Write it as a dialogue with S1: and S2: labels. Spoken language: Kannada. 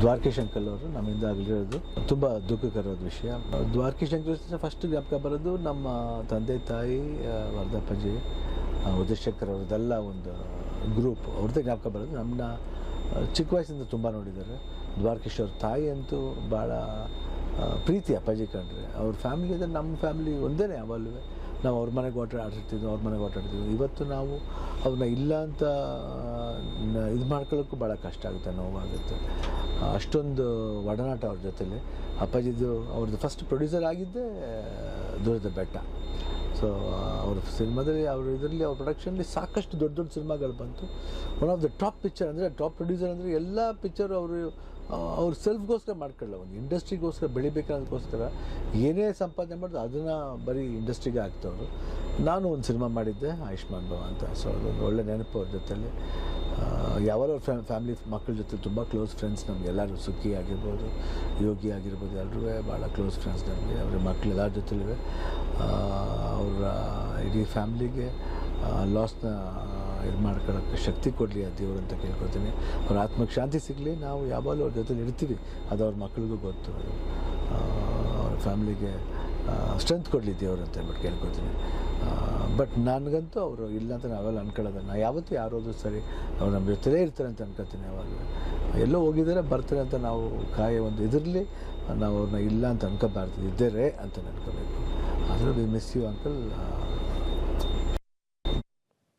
S1: ದ್ವಾರಕೀಶ್ ಅಂಕಲ್ ಅವರು ನಮ್ಮಿಂದ ಆಗಲಿರೋದು ತುಂಬ ದುಃಖಕರವಾದ ವಿಷಯ. ದ್ವಾರಕೀಶ್ ಅಂಕಲ್ ಫಸ್ಟ್ ಜ್ಞಾಪಕ ಬರೋದು ನಮ್ಮ ತಂದೆ ತಾಯಿ ವರದಪ್ಪಾಜಿ ಉದಯಶೇಖರ್ ಅವ್ರದ್ದೆಲ್ಲ ಒಂದು ಗ್ರೂಪ್ ಅವ್ರದ್ದೇ ಜ್ಞಾಪಕ ಬರೋದು. ನಮ್ಮನ್ನ ಚಿಕ್ಕ ವಯಸ್ಸಿಂದ ತುಂಬ ನೋಡಿದ್ದಾರೆ. ದ್ವಾರಕೀಶ್ ಅವ್ರ ತಾಯಿ ಅಂತೂ ಭಾಳ ಪ್ರೀತಿ ಅಪ್ಪಾಜಿ ಕಂಡ್ರೆ. ಅವ್ರ ಫ್ಯಾಮಿಲಿ ಅಂದರೆ ನಮ್ಮ ಫ್ಯಾಮಿಲಿ ಒಂದೇ ಯಾವಾಗಲೂ. ನಾವು ಅವ್ರ ಮನೆಗೆ ಆಟಾಡ್ತಿದ್ವಿ, ಅವ್ರ ಮನೆಗೆ ಆಟಾಡ್ತಿದ್ವಿ. ಇವತ್ತು ನಾವು ಅವ್ರನ್ನ ಇಲ್ಲ ಅಂತ ಇದು ಮಾಡ್ಕೊಳ್ಳೋಕ್ಕೂ ಭಾಳ ಕಷ್ಟ ಆಗುತ್ತೆ, ನೋವಾಗುತ್ತೆ. ಅಷ್ಟೊಂದು ಒಡನಾಟ ಅವ್ರ ಜೊತೆಲಿ. ಅಪ್ಪಾಜಿದು ಅವ್ರದ್ದು ಫಸ್ಟ್ ಪ್ರೊಡ್ಯೂಸರ್ ಆಗಿದ್ದೇ ದೂರದ ಬೆಟ್ಟ. ಸೊ ಅವ್ರ ಸಿನಿಮಾದಲ್ಲಿ ಇದರಲ್ಲಿ ಅವ್ರ ಪ್ರೊಡಕ್ಷನ್ಲಿ ಸಾಕಷ್ಟು ದೊಡ್ಡ ದೊಡ್ಡ ಸಿನಿಮಾಗಳು ಬಂತು. One of the top picture ಅಂದರೆ ಟಾಪ್ ಪ್ರೊಡ್ಯೂಸರ್ ಅಂದರೆ ಎಲ್ಲ ಪಿಕ್ಚರು ಅವ್ರು ಸೆಲ್ಫ್ಗೋಸ್ಕರ ಮಾಡ್ಕೊಳ್ಳ, ಒಂದು ಇಂಡಸ್ಟ್ರಿಗೋಸ್ಕರ ಬೆಳಿಬೇಕನ್ನೋದಕ್ಕೋಸ್ಕರ ಏನೇ ಸಂಪಾದನೆ ಮಾಡಿದ್ರು ಅದನ್ನು ಬರೀ ಇಂಡಸ್ಟ್ರಿಗೆ ಹಾಕ್ತವ್ರು. ನಾನು ಒಂದು ಸಿನಿಮಾ ಮಾಡಿದ್ದೆ ಆಯುಷ್ಮಾನ್ ಭವ ಅಂತ. ಸೊ ಅದೊಂದು ಒಳ್ಳೆ ನೆನಪು ಅವ್ರ ಜೊತೆಲಿ. ಯಾವಾಗ ಅವ್ರ ಫ್ಯಾಮಿಲಿ ಮಕ್ಕಳ ಜೊತೆ ತುಂಬ ಕ್ಲೋಸ್ ಫ್ರೆಂಡ್ಸ್ ನಮಗೆಲ್ಲರೂ. ಸುಖಿ ಆಗಿರ್ಬೋದು, ಯೋಗಿ ಆಗಿರ್ಬೋದು, ಎಲ್ಲರೂ ಭಾಳ ಕ್ಲೋಸ್ ಫ್ರೆಂಡ್ಸ್ ನಮಗೆ. ಅವ್ರ ಮಕ್ಕಳು ಎಲ್ಲರ ಜೊತೆಲೂ ಅವರ ಇಡೀ ಫ್ಯಾಮ್ಲಿಗೆ ಲಾಸ್ನ ಇದು ಮಾಡ್ಕೊಳ್ಳೋಕ್ಕೆ ಶಕ್ತಿ ಕೊಡಲಿ ಆ ದೇವರು ಅಂತ ಕೇಳ್ಕೊತೀನಿ. ಅವ್ರ ಆತ್ಮಕ್ಕೆ ಶಾಂತಿ ಸಿಗಲಿ. ನಾವು ಯಾವಾಗಲೂ ಅವ್ರ ಜೊತೆಲಿ ಇರ್ತೀವಿ, ಅದು ಅವ್ರ ಮಕ್ಕಳಿಗೂ ಗೊತ್ತು. ಅವ್ರ ಫ್ಯಾಮ್ಲಿಗೆ ಸ್ಟ್ರೆಂತ್ ಕೊಡಲಿ ದೇವರು ಅಂತ ಹೇಳ್ಬಿಟ್ಟು ಕೇಳ್ಕೊತೀನಿ. ಬಟ್ ನನಗಂತೂ ಅವರು ಇಲ್ಲ ಅಂತ ನಾವೆಲ್ಲ ಅನ್ಕೊಳ್ಳೋದನ್ನು ಯಾವತ್ತೂ ಯಾರೋದು ಸರಿ ಅವ್ರು ನಮ್ಮ ಜೊತೆಲೇ ಇರ್ತಾರೆ ಅಂತ ಅನ್ಕೋತೀನಿ. ಯಾವಾಗಲೂ ಎಲ್ಲೋ ಹೋಗಿದ್ದಾರೆ ಬರ್ತಾರೆ ಅಂತ ನಾವು ಒಂದು ಇದರಲ್ಲಿ ನಾವು ಅವ್ರನ್ನ ಇಲ್ಲ ಅಂತ ಅನ್ಕೋಬಾರ್ದು, ಇದ್ದಾರೆ ಅಂತ ಅನ್ಕೋಬೇಕು. ಆದರೂ ವಿ ಮಿಸ್ ಯು ಅಂಕಲ್.